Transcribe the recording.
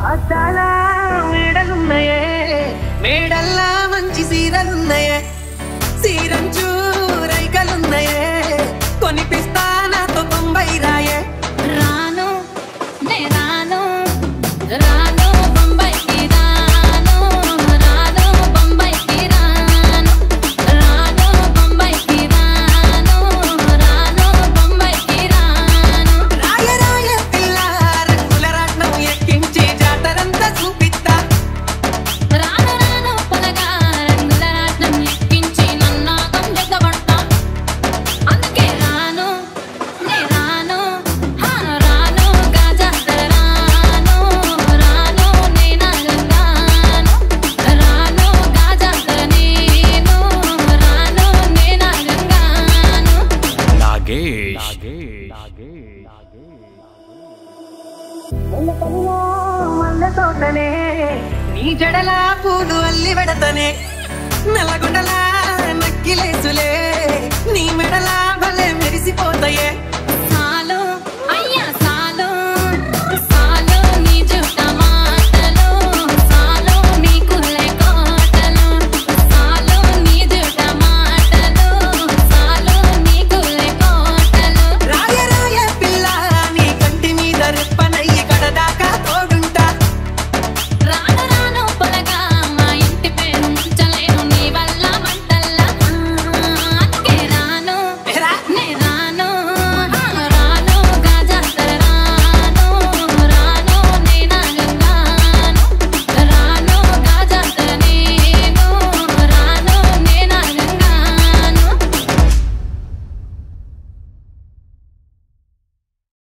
అద్దాల మేడలున్నాయే మేడల్లా మంచి సీరలున్నాయే సీరంచు రైకలున్నాయే కొనిపిస్తా నాతో 90 రాయే రాను నే రాను రాను బొంబాయికి రాను రాను బొంబాయికి రాను రాను బొంబాయికి రాను రాను బొంబాయికి రాను రాయ రాయ పిల్ల రంగుల రాట్నం ఎక్కించి జాతరంతా చూపిస్తా రాను రాను పొలగా రంగుల రాట్నం ఎక్కించి నన్నాగం జగబడతా అందుకే రాను నే రాను రాను గాజాతర రాను రాను నేనాగంగాను రాను గాజాతర నేను రాను నేనాగంగాను నాగేష్ మల్ల తోటనే నీ జడలా పూలు అల్లి పెడతనే నల్లగొండలా నక్కిలేసులే నీ మెడలా భలే మెరిసిపోతాయి